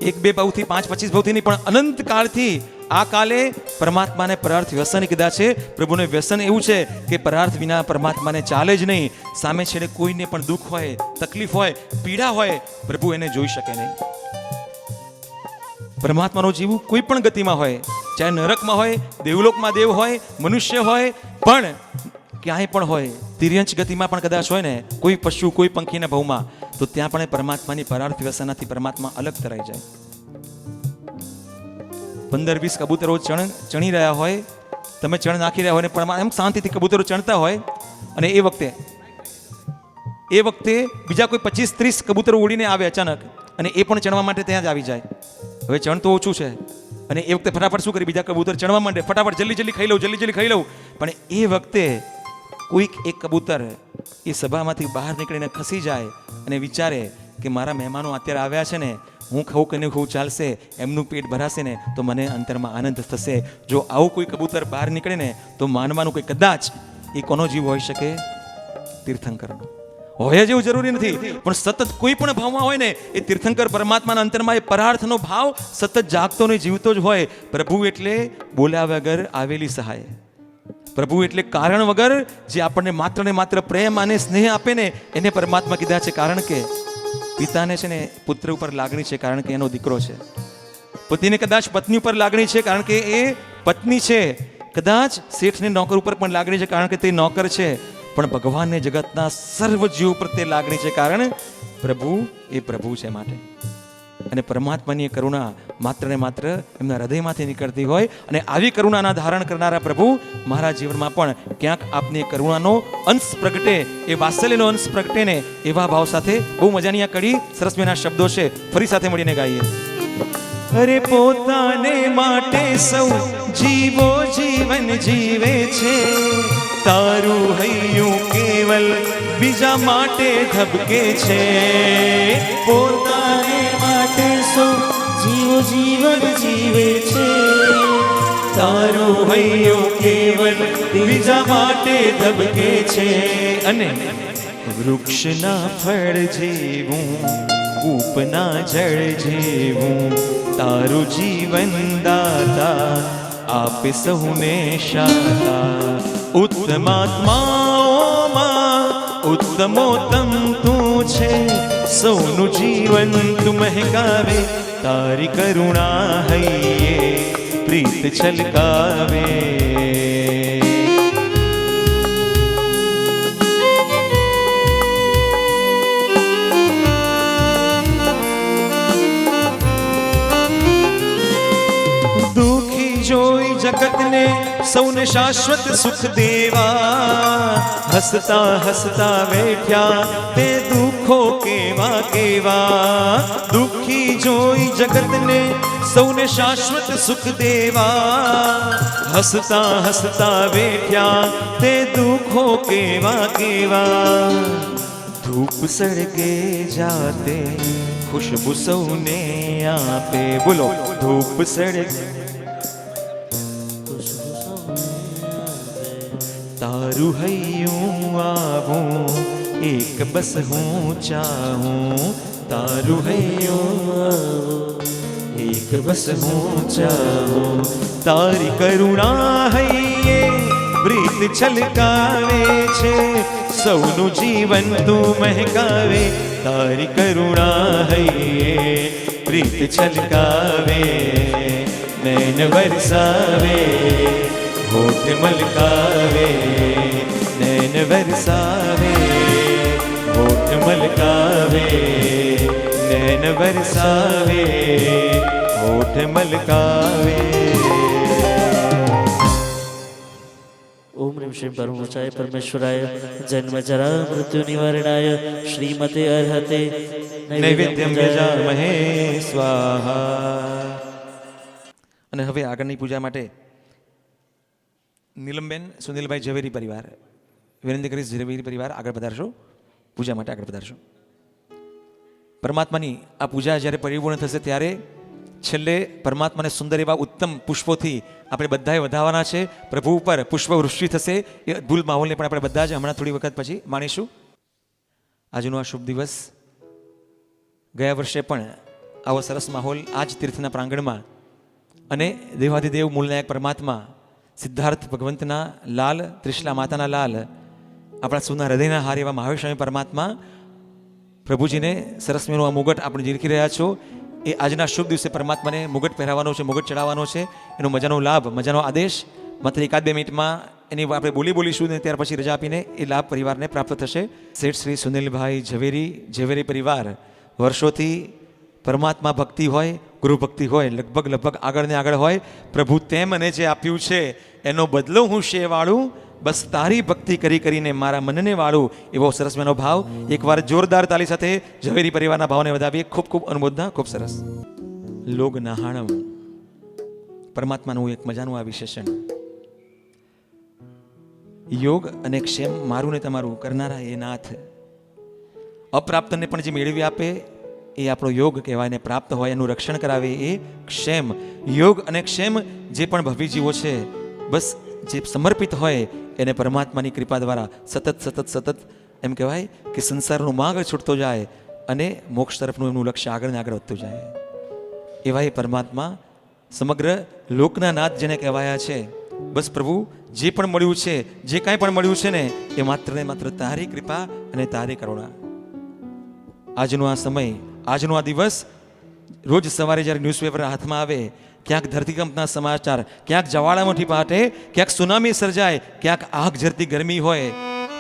1 2 ભાવથી 5 25 ભાવથી નહીં, પણ અનંત કાળથી આ કાલે પરમાત્માને પરાર્થ વ્યસન કીધા છે. પ્રભુને વ્યસન એવું છે કે પરાર્થ વિના પરમાત્માને ચાલે જ નહીં. સામે છેડે કોઈને પણ દુઃખ હોય, તકલીફ હોય, પીડા હોય, પ્રભુ એને જોઈ શકે નહીં. પરમાત્માનો જીવ કોઈ પણ ગતિમાં હોય, ચાહે નરકમાં હોય, દેવલોકમાં દેવ હોય, મનુષ્ય હોય, પણ ક્યાંય પણ હોય, તિર્યંચ ગતિમાં પણ કદાચ હોય ને, કોઈ પશુ, કોઈ પંખીના ભાવમાં, તો ત્યાં પણ પરમાત્માની પરાર્થ વ્યસનાથી પરમાત્મા અલગ તરાઈ જાય. 15-20 કબૂતરો ચણી રહ્યા હોય, તમે ચણ નાખી રહ્યા હોય ને પરમાત્મા એમ શાંતિથી કબૂતરો ચણતા હોય, અને એ વખતે બીજા કોઈ 25-30 કબૂતરો ઉડીને આવે અચાનક, અને એ પણ ચણવા માટે ત્યાં જ આવી જાય. હવે ચણ તો ઓછું છે, અને એ વખતે ફટાફટ શું કરી, બીજા કબૂતર ચણવા માંડે, ફટાફટ જલ્દી ખાઈ લઉં. પણ એ વખતે કોઈક એક કબૂતર એ સભામાંથી બહાર નીકળીને ખસી જાય અને વિચારે કે મારા મહેમાનો અત્યારે આવ્યા છે ને, હું ખાઉં કે નહીં ખાઉં ચાલશે, એમનું પેટ ભરાશે ને તો મને અંતરમાં આનંદ થશે. જો આવું કોઈ કબૂતર બહાર નીકળે ને તો માનવાનું કે કદાચ એ કોનો જીવ હોઈ શકે? તીર્થંકરનો. હોય જેવું જરૂરી નથી, પણ સતત કોઈ પણ ભાવમાં હોય ને, એ તીર્થંકર પરમાત્માના અંતરમાં એ પરાર્થનો ભાવ સતત જાગતો ને જીવતો જ હોય. પ્રભુ એટલે બોલ્યા વગર આવેલી સહાય. પ્રભુ એટલે કારણ વગર જે આપણને માત્ર ને માત્ર પ્રેમ અને સ્નેહ આપે ને, એને પરમાત્મા કીધા છે. કારણ કે પિતાને છે ને પુત્ર ઉપર લાગણી છે, કારણ કે એનો દીકરો છે. પતિને કદાચ પત્ની ઉપર લાગણી છે, કારણ કે એ પત્ની છે. કદાચ શેઠને નોકર ઉપર પણ લાગણી છે, કારણ કે તે નોકર છે. પણ ભગવાનને જગતના સર્વ જીવ પ્રત્યે લાગણી છે, કારણ પ્રભુ એ પ્રભુ છે માટે. અને પરમાત્માની કરુણા માત્ર ને માત્ર એમના હૃદયમાંથી નીકળતી હોય, અને આવી કરુણાના ધારણ કરનારા પ્રભુ મારા જીવનમાં પણ ક્યાંક આપની કરુણાનો અંશ પ્રગટે, એ વાત્સલ્યનો અંશ પ્રગટે ને, એવા ભાવ સાથે બહુ મજાની આ કડી સરસ મજાના શબ્દો છે, ફરી સાથે મળીને ગાઈએ. અરે પોતાને માટે સૌ જીવો જીવન જીવે છે, તારું હૈયું કેવલ બીજા માટે ધબકે છે. પોતાને માટે સૌ જીવો જીવન જીવે છે, તારું હૈયું કેવલ બીજા માટે ધબકે છે. અને વૃક્ષના ફળ જેવું, કૂપના જળ જેવું, તારું જીવન દાતા આપે સૌને શાતા. ઉત્તમાત્માઓમાં ઉત્તમોત્તમ તું છે, સૌનું જીવન તું મહેકાવે, તારી કરુણા હૈયે પ્રીત છલકાવે. દુઃખી જોઈ જગતને સૌને શાશ્વત સુખ દેવા, હસતા હસતા બેઠ્યા તે દુઃખો કેવા કેવા. દુઃખી જોઈ જગતને સૌને શાશ્વત સુખ દેવા, હસતા હસતા બેઠ્યા તે દુઃખો કેવા કેવા. ધૂપ સળગે જાતે ખુશબુ સૌને આપે. બોલો, ધૂપ સળગે તારું હૈયું આવું એક બસ હું ચાહું. તારું હૈયું એક બસ હું ચાહું. તારી કરુણા હૈયે પ્રીત છલકાવે છે, સૌનું જીવન તું મહેકાવે. તારી કરુણા હૈયે પ્રીત છલકાવે, નૈન વરસાવે, હોઠ મલકાવે. નૈન વરસાવે, હોઠ મલકાવે. નૈન વરસાવે, હોઠ મલકાવે. ओम ह्रीं श्रीं परमपुरुषाय परमेश्वराय जन्म जरा मृत्यु निवारणाय श्रीमते अर्हते નૈવેદ્યમ યજામહે સ્વાહા. અને હવે આગળની પૂજા માટે નીલમબેન, સુનિલભાઈ ઝવેરી પરિવાર, વિનંતી કરીશ ઝવેરી પરિવાર આગળ પધારશો, પૂજા માટે આગળ પધારશો. પરમાત્માની આ પૂજા જ્યારે પરિપૂર્ણ થશે ત્યારે છેલ્લે પરમાત્માને સુંદર એવા ઉત્તમ પુષ્પોથી આપણે બધાએ વધાવવાના છે. પ્રભુ ઉપર પુષ્પવૃષ્ટિ થશે. એ અદ્ભુત માહોલને પણ આપણે બધા જ હમણાં થોડી વખત પછી માણીશું. આજનો આ શુભ દિવસ, ગયા વર્ષે પણ આવો સરસ માહોલ આ જ તીર્થના પ્રાંગણમાં અને દેવાધિદેવ મૂળનાયક પરમાત્મા સિદ્ધાર્થ ભગવંતના લાલ, ત્રિશલા માતાના લાલ, આપણા સૌના હૃદયના હાર એવા મહાવીર સ્વામી પરમાત્મા પ્રભુજીને સરસ મજાનો આ મુગટ આપણે ઝીલકી રહ્યા છો. એ આજના શુભ દિવસે પરમાત્માને મુગટ પહેરાવવાનો છે, મુગટ ચડાવવાનો છે. એનો મજાનો લાભ, મજાનો આદેશ માત્ર 1-2 મિનિટમાં એની આપણે બોલીશું ને ત્યાર પછી રજા આપીને એ લાભ પરિવારને પ્રાપ્ત થશે. શેઠ શ્રી સુનિલભાઈ ઝવેરી પરિવાર વર્ષોથી પરમાત્મા ભક્તિ હોય, ગુરુ ભક્તિ હોય, લગભગ આગળ ને આગળ હોય. પ્રભુ તે મને જે આપ્યું છે એનો બદલો હું શે વાળું, બસ તારી ભક્તિ કરીને મારા મનને વાળું. એવો સરસ મજાનો ભાવ. એકવાર જોરદાર તાલી સાથે ઝવેરી પરિવારના ભાવને વધાવીએ. ખૂબ ખૂબ અનુમોદના. ખૂબ સરસ. લોગ નહાણમ, પરમાત્માનું એક મજાનું આ વિશેષણ. યોગ અને ક્ષેમ મારું ને તમારું કરનારા એ નાથ. અપ્રાપ્તને પણ જે મેળવી આપે એ આપણો યોગ કહેવાય, ને પ્રાપ્ત હોય એનું રક્ષણ કરાવે એ ક્ષેમ. યોગ અને ક્ષેમ જે પણ ભવી જીવો છે, બસ જે સમર્પિત હોય એને પરમાત્માની કૃપા દ્વારા સતત એમ કહેવાય કે સંસારનો માર્ગ છૂટતો જાય અને મોક્ષ તરફનું એમનું લક્ષ્ય આગળ ને આગળ વધતું જાય. એવા એ પરમાત્મા સમગ્ર લોકના નાથ જેને કહેવાયા છે. બસ પ્રભુ જે પણ મળ્યું છે, જે કાંઈ પણ મળ્યું છે ને એ માત્ર ને માત્ર તારી કૃપા અને તારી કરુણા. આજનો આ સમય, આજનો આ દિવસ, રોજ સવારે જ્યારે ન્યૂઝપેપર હાથમાં આવે, ક્યાંક ધરતીકંપના સમાચાર, ક્યાંક જવાળામુઠી ફાટે, ક્યાંક સુનામી સર્જાય, ક્યાંક આગ ઝરતી ગરમી હોય,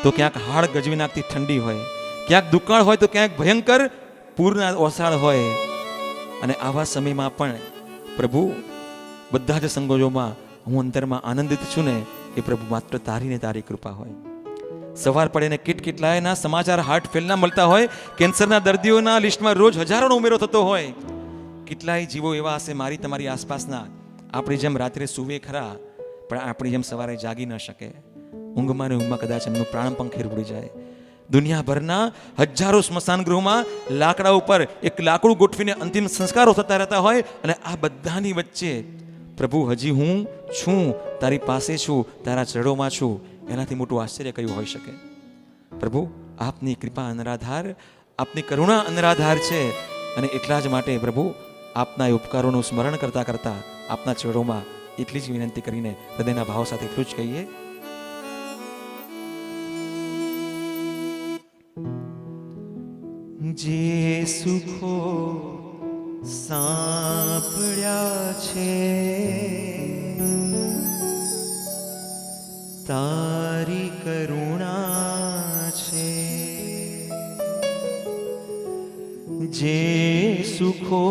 તો ક્યાંક હાડ ગજવી નાખતી ઠંડી હોય, ક્યાંક દુકાળ હોય તો ક્યાંક ભયંકર પૂરના ઓસાળ હોય. અને આવા સમયમાં પણ પ્રભુ બધા જ સંજોગોમાં હું અંતરમાં આનંદિત છું ને એ પ્રભુ માત્ર તારી ને તારી કૃપા હોય. સવાર પડે ને કેટલાયના સમાચાર હાર્ટ ફેલના મળતા હોય, કેન્સરના દર્દીઓના લિસ્ટમાં રોજ હજારોનો ઉમેરો થતો હોય. કેટલાય જીવો એવા હશે મારી તમારી આસપાસના, આપણી જેમ રાત્રે સૂવે ખરા પણ આપણી જેમ સવારે જાગી ન શકે. ઊંઘમાં ને ઊંઘમાં કદાચ એમનું પ્રાણ પંખેર ઉડી જાય. દુનિયાભરના હજારો સ્મશાન ગૃહોમાં લાકડા ઉપર એક લાકડું ગોઠવીને અંતિમ સંસ્કારો થતા રહેતા હોય. અને આ બધાની વચ્ચે પ્રભુ હજી હું છું, તારી પાસે છું, તારા ચરણોમાં છું. એનાથી મોટું આશ્ચર્ય કયું હોઈ શકે? પ્રભુ આપની કૃપા અનરાધાર, આપની કરુણા અનરાધાર છે. અને એટલા જ માટે પ્રભુ આપના એ ઉપકારોનું સ્મરણ કરતા કરતા આપના ચરણોમાં એટલી જ વિનંતી કરીને હૃદયના ભાવ સાથે એટલું જ કહીએ. જે સુખો સાંપડ્યા છે તારી કરુણા છે, જે સુખો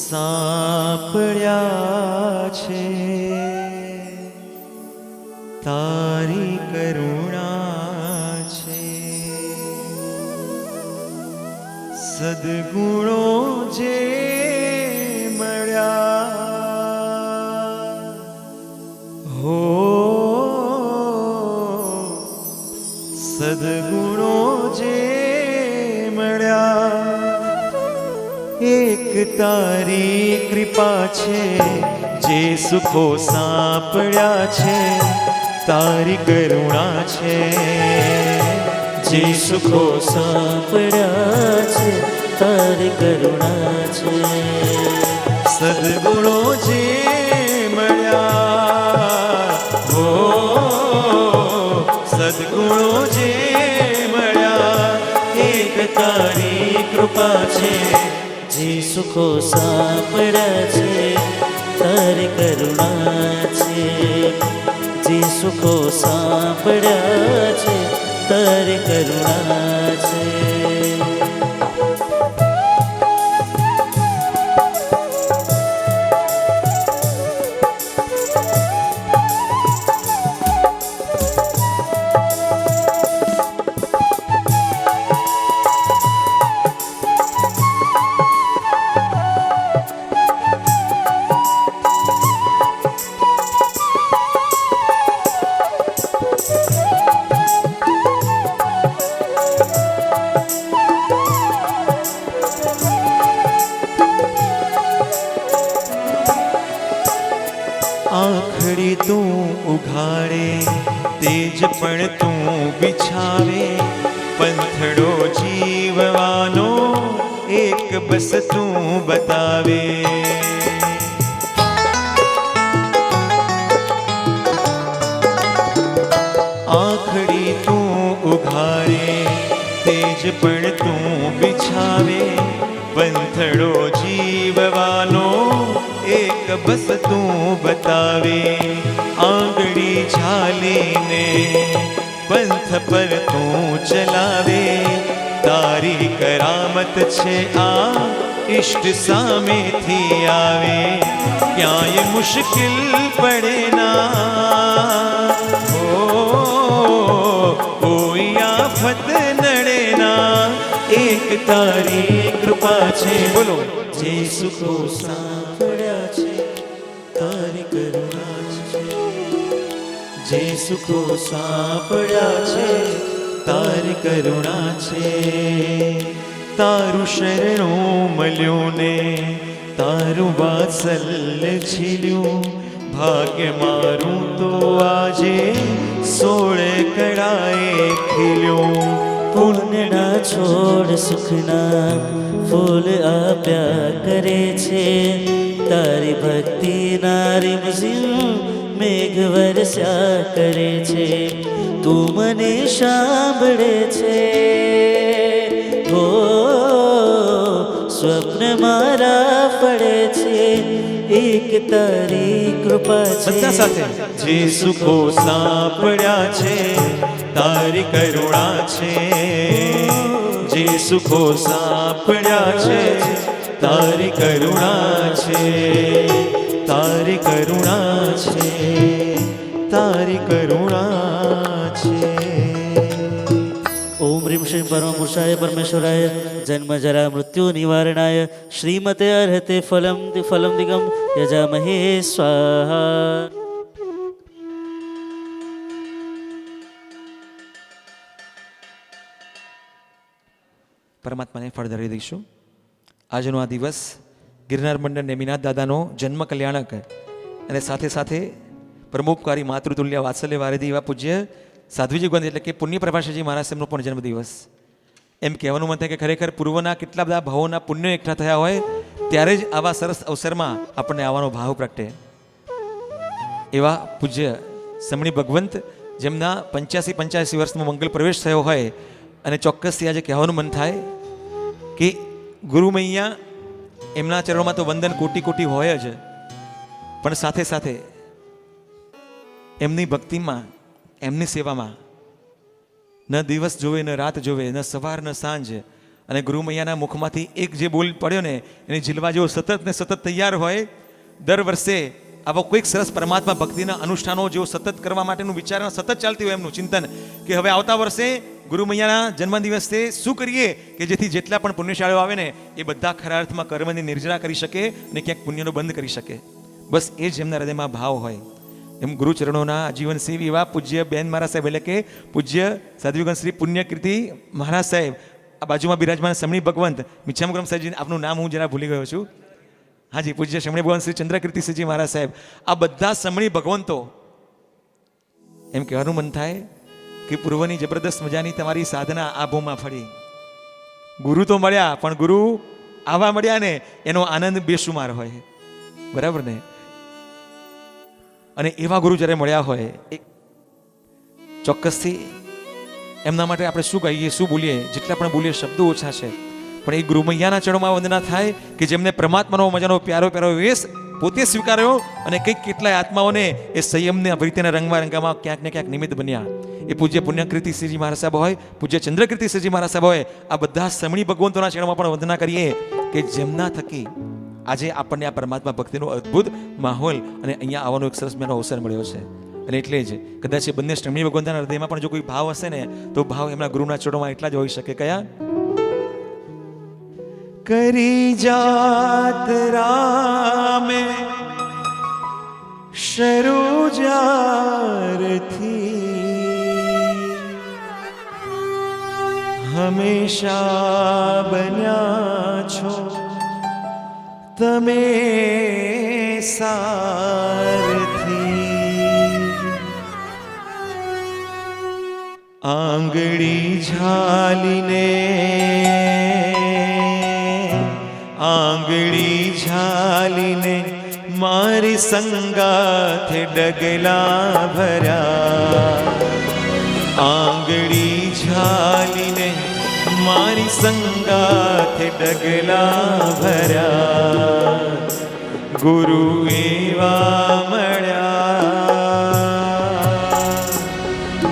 સાંપડ્યા છે તારી કરુણા છે. સદગુણો જે મળ્યા હો, સદગુણો જે મળ્યા એક તારી કૃપા છે. જે સુખો સાંપડ્યા છે તારી કરુણા છે, જે સુખો સાંપડ્યા છે તારી કરુણા છે. સદગુણો જે મળ્યા હો, સદગુણો જે મળ્યા એક તારી કૃપા છે. જે સુખો સાંપડ્યા છે તારી કરુણા છે, જે સુખો સાંપડ્યા છે તારી કરુણા છે. ઉઘાડે તેજ પણ તું બિછાવે પંથડો જીવવાનો એક બસ તું બતાવે આખડી તું ઉઘાડે તેજ પણ તું બિછાવે પંથડો જીવવાનો એક બસ તું બતાવે આંગળી ઝાલીને પંથ પર તું ચલાવે તારી કરામત છે આ ઇષ્ટ સામેથી આવે ક્યાંય મુશ્કેલ પડે ના કોઈ આફત નડે ના એક તારી કૃપા છે બોલો જે સુખો સાંભળ્યા છે તારી કરુણા છે જે સુખો સાંભળ્યા છે તારી કરુણા છે તારું શરણું મળ્યું ને તારું વાત્સલ્ય છીલ્યું ભાગ્ય મારું તો આજે 16 કળાએ ખીલ્યું પુણ્યના છોડ સુખના ફૂલ આપ્યા કરે છે તારી ભક્તિના રીમઝીમ મેઘ વરસ્યા કરે છે તું મને સાંભળે છે હો સ્વપ્ન મારા ફળે છે એક તારી કૃપા બધા છે સાથે જે સુખો સાંભળ્યા છે તારી કરુણા છે જે સુખો સાંભળ્યા છે તારી કરુણા છે તારી કરુણા છે તારી કરુણા છે ઓમ રીમ શ્રીમ પરમપુરુષાય પરમેશ્વરાય જન્મ જરા મૃત્યુ નિવારણાય શ્રીમતે અર્હતે ફલમ દિગમ યજામહે સ્વાહા પરમાત્માને ફળ ધરી દઈશું આજનો આ દિવસ ગિરનાર મંડળ નેમિનાથ દાદાનો જન્મ કલ્યાણક અને સાથે સાથે પ્રમુખકારી માતૃતુલ્ય વાત્સલ્ય વારેદી એવા પૂજ્ય સાધ્વીજી ગોંદ એટલે કે પુણ્ય પ્રભાષજી મહારાજ એમનો પણ જન્મદિવસ એમ કહેવાનું મન થાય કે ખરેખર પૂર્વના કેટલા બધા ભાવોના પુણ્યો એકઠા થયા હોય ત્યારે જ આવા સરસ અવસરમાં આપણને આવવાનો ભાવ પ્રગટે એવા પૂજ્ય સમણી ભગવંત જેમના 85 વર્ષમાં મંગલ પ્રવેશ થયો હોય અને ચોક્કસથી આજે કહેવાનું મન થાય કે ગુરુ મૈયા એમના ચરણોમાં તો વંદન કોટી કોટી હોય જ પણ સાથે સાથે એમની ભક્તિમાં એમની સેવામાં ન દિવસ જોવે ન રાત જોવે ન સવાર ન સાંજ અને ગુરુ મૈયાના મુખમાંથી એક જે બોલ પડ્યો ને એની ઝીલવા જેવો સતત ને સતત તૈયાર હોય દર વર્ષે આવા કોઈક સરસ પરમાત્મા ભક્તિના અનુષ્ઠાનો જેવો સતત કરવા માટેનું વિચારણા સતત ચાલતી હોય એમનું ચિંતન કે હવે આવતા વર્ષે ગુરુ મૈયાના જન્મદિવસે શું કરીએ કે જેથી જેટલા પણ પુણ્યશાળીઓ આવે ને એ બધા ખરા અર્થમાં કર્મની નિર્જરા કરી શકે અને ક્યાંક પુણ્યનો બંધ કરી શકે બસ એ જ એમના હૃદયમાં ભાવ હોય એમ ગુરુચરણોના જીવન સેવી એવા પૂજ્ય બેન મહારાજ સાહેબ એટલે કે પૂજ્ય સાધ્વીગણ શ્રી પુણ્યકીર્તિ મહારાજ સાહેબ આ બાજુમાં બિરાજમાન સમણી ભગવંત મિચ્છામગ્રમ સાહેબજી આપનું નામ હું જરા ભૂલી ગયો છું હાજી પૂજ્ય સમણી ભગવંત શ્રી ચંદ્રકીર્તિસિંહજી મહારાજ સાહેબ આ બધા સમણી ભગવંતો એમ કહેવાનું મન થાય કે પૂર્વની જબરદસ્ત મજાની તમારી સાધના આ ભૂમાં ફળી ગુરુ તો મળ્યા પણ ગુરુ આવા મળ્યા ને એનો આનંદ બેશુમાર હોય બરાબર ને અને એવા ગુરુ જ્યારે મળ્યા હોય એક ચોક્કસથી એમના માટે આપણે શું કહીએ શું બોલીએ જેટલા પણ બોલીએ શબ્દો ઓછા છે પણ એ ગુરુ મૈયાના ચરણોમાં વંદના થાય કે જેમને પરમાત્માનો મજાનો પ્યારો પ્યારો વેશ પોતે સ્વીકાર્યો અને કંઈક કેટલાય આત્માઓને એ સંયમને ભરીતેના રંગમાં રંગામાં ક્યાંક ને ક્યાંક નિમિત્ત બન્યા એ પૂજ્ય પુણ્યકીર્તિસિંહજી મહારાજ સાહેબ હોય પૂજ્ય ચંદ્રકીર્તિસિંહજી મહારાજ સાહેબ હોય આ બધા સમણી ભગવંતોના ચરણોમાં પણ વંદના કરીએ કે જેમના થકી આજે આપણને આ પરમાત્મા ભક્તિનો અદ્ભુત માહોલ અને અહીંયા આવવાનો એક સરસ મજાનો અવસર મળ્યો છે અને એટલે જ કદાચ એ બંને સમણી ભગવંતના હૃદયમાં પણ જો કોઈ ભાવ હશે ને તો ભાવ એમના ગુરુના ચરણોમાં એટલા જ હોઈ શકે કયા કરી જાત રામે શરૂ જ્યારથી હંમેશા બન્યા છો તમે સારથી આંગળી ઝાલીને આંગળી ઝાલીને મારી સંગાથે ડગલા ભર્યા આંગળી ઝાલીને મારી સંગાથે ડગલા ભર્યા ગુરુ એવા મળ્યા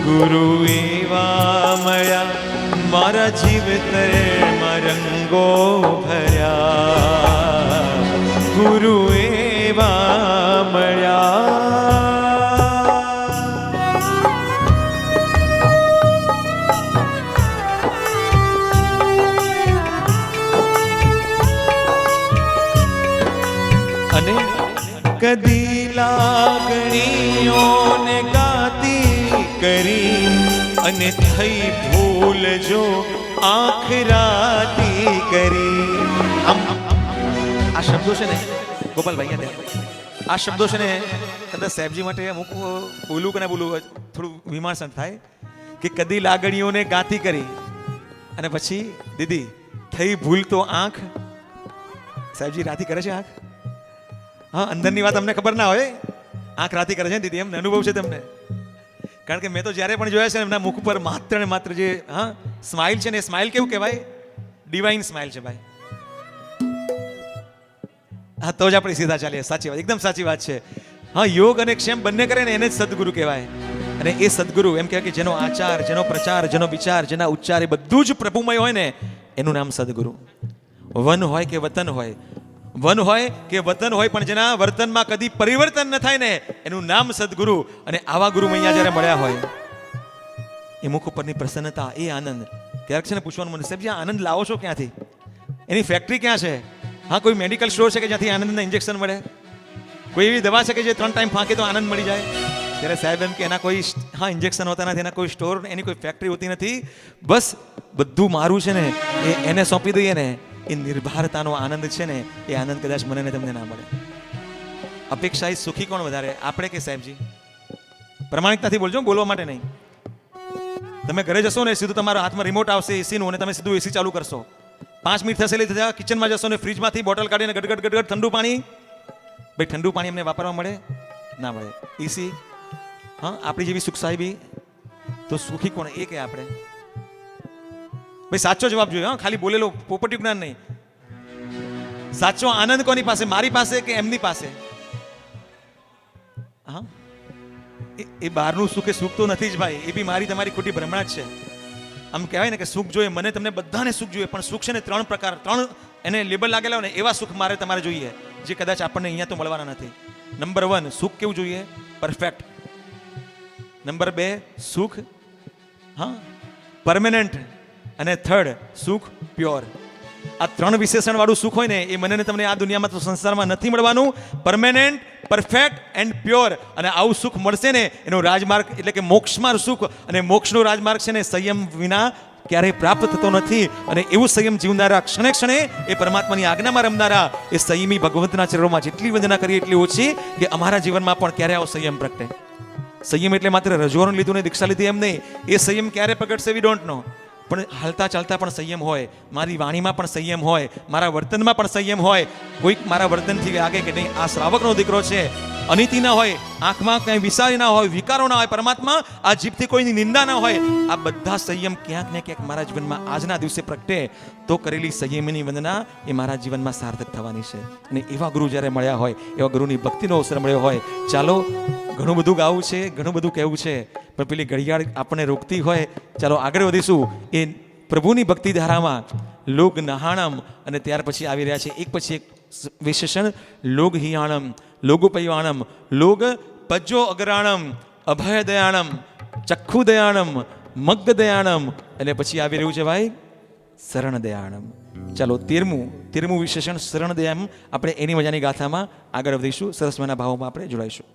ગુરુ એવા મળ્યા મારા જીવતરમાં રંગો ભર્યા ગુરુ એવા મળ્યા અને કદી લાગણીઓને ગાતી કરી અને થઈ ભૂલ જો આંખ રાતી કરી આમ આ શબ્દો છે ને ગોપાલભાઈ આ શબ્દો છે ને કદાચ સાહેબજી માટે અમુક બોલું કે ના બોલું થોડું વિમર્શન થાય કે કદી લાગણીઓને ગાતી કરી અને પછી દીદી થઈ ભૂલ તો આંખ સાહેબજી રાતી કરે છે આંખ હા અંદરની વાત અમને ખબર ના હોય આંખ રાતી કરે છે દીદી એમને અનુભવ છે તમને કારણ કે મેં તો જ્યારે પણ જોયા છે એમના મુખ પર માત્ર ને માત્ર જે હા સ્માઇલ છે ને એ સ્માઇલ કેવું કહેવાય ડિવાઇન સ્માઇલ છે ભાઈ હા તો જ આપણે સીધા ચાલીએ સાચી વાત એકદમ સાચી વાત છે હા યોગ અને ક્ષેમ બંને કરે ને એને જ સદગુરુ કહેવાય અને એ સદગુરુ એમ કહેવાય કે જેનો આચાર જેનો પ્રચાર જેનો વિચાર જેના ઉચ્ચાર એ બધું જ પ્રભુમય હોય ને એનું નામ સદગુરુ વન હોય કે વતન હોય વન હોય કે વતન હોય પણ જેના વર્તનમાં કદી પરિવર્તન ન થાય ને એનું નામ સદગુરુ અને આવા ગુરુ અહીંયા જ્યારે મળ્યા હોય એ મુખ ઉપરની પ્રસન્નતા એ આનંદ ક્યારેક છે ને પૂછવાનું મને સાહેબ આ આનંદ લાવો છો ક્યાંથી એની ફેક્ટરી ક્યાં છે હા કોઈ મેડિકલ સ્ટોર છે કે જ્યાંથી આનંદના ઇન્જેક્શન મળે કોઈ એવી દવા છે કે જે 3 ટાઈમ ફાંકે તો આનંદ મળી જાય ત્યારે સાહેબ એમ કે એના કોઈ હા ઇન્જેક્શન હોતા નથી એના કોઈ સ્ટોર એની કોઈ ફેક્ટરી હોતી નથી બસ બધું મારું છે ને એને સોંપી દઈએ ને એ નિર્ભરતાનો આનંદ છે ને એ આનંદ કદાચ મને ને તમને ના મળે અપેક્ષા એ સુખી કોણ વધારે આપણે કે સાહેબજી પ્રમાણિકતાથી બોલજો બોલવા માટે નહીં તમે ઘરે જશો ને સીધું તમારા હાથમાં રિમોટ આવશે એસીનું અને તમે સીધું એસી ચાલુ કરશો 5 મિનિટ થશે એટલે કિચનમાં જશો ને ફ્રીજમાંથી બોટલ કાઢીને ગટગટ ગટગટ ઠંડુ પાણી ભાઈ ઠંડુ પાણી અમને વાપરવા મળે ના મળે એસી હા આપણી જેવી સુખ સાહેબી તો સુખી કોણ એ કે આપણે ભાઈ સાચો જવાબ જોઈએ હા ખાલી બોલેલો પોપટી જ્ઞાન નહીં સાચો આનંદ કોની પાસે મારી પાસે કે એમની પાસે હા એ બહારનું સુખ એ સુખ તો નથી જ ભાઈ એ બી મારી તમારી ખોટી ભ્રમણા જ છે આમ કહેવાય ને કે સુખ જોઈએ મને તમને બધાને સુખ જોઈએ પણ સુખ છે ને 3 પ્રકાર 3 એને લેબલ લાગેલા હોય ને એવા સુખ મારે તમારે જોઈએ જે કદાચ આપણને અહીંયા તો મળવાના નથી નંબર 1 સુખ કેવું જોઈએ પરફેક્ટ નંબર 2 સુખ હા પરમેનન્ટ અને 3rd સુખ પ્યોર આ 3 વિશેષણ વાળું સુખ હોય ને એ મને ને તમને આ દુનિયામાં તો સંસારમાં નથી મળવાનું પરમેનન્ટ પરફેક્ટ એન્ડ પ્યોર અને આવું સુખ મળશે ને એનો રાજમાર્ગ એટલે કે મોક્ષમાર્ગ સુખ અને મોક્ષનો રાજમાર્ગ છે ને સંયમ વિના ક્યારેય પ્રાપ્ત થતો નથી અને એવું સંયમ જીવનારા ક્ષણે ક્ષણે એ પરમાત્માની આજ્ઞામાં રમનારા એ સંયમી ભગવંતના ચરણોમાં જેટલી વંદના કરીએ એટલી ઓછી કે અમારા જીવનમાં પણ ક્યારે આવો સંયમ પ્રગટે સંયમ એટલે માત્ર રજવાડું લીધું ને દીક્ષા લીધી એમ નહીં એ સંયમ ક્યારે પ્રગટશે વી ડોન્ટ નો પણ હાલતા ચાલતા પણ સંયમ હોય મારી વાણીમાં પણ સંયમ હોય મારા વર્તનમાં પણ સંયમ હોય કોઈક મારા વર્તનથી લાગે કે નહીં આ શ્રાવકનો દીકરો છે અનિતિ ના હોય આંખમાં કંઈ વિસારી ના હોય વિકારો ના હોય પરમાત્મા આ જીભથી કોઈની નિંદા ના હોય આ બધા સંયમ ક્યાંક ને ક્યાંક મારા જીવનમાં આજના દિવસે પ્રગટે તો કરેલી સંયમની વંદના એ મારા જીવનમાં સાર્થક થવાની છે અને એવા ગુરુ જ્યારે મળ્યા હોય એવા ગુરુની ભક્તિનો અવસર મળ્યો હોય ચાલો ઘણું બધું ગાવું છે ઘણું બધું કહેવું છે પણ પેલી ઘડિયાળ આપણને રોકતી હોય ચાલો આગળ વધીશું એ પ્રભુની ભક્તિ ધારામાં લોક નહાણમ અને ત્યાર પછી આવી રહ્યા છે એક પછી એક વિશેષણ લોક હિયાણમ લોગોપયવાણમ લોગ પજ્જો અગ્રાણમ અભય દયાણમ ચક્ષુ દયાણમ મગ્ધ દયાણમ અને પછી આવી રહ્યું છે ભાઈ શરણ દયાણમ ચાલો 13મું વિશેષણ શરણ દયામ આપણે એની મજાની ગાથામાં આગળ વધીશું સરસ મજાના ભાવોમાં આપણે જોડાઈશું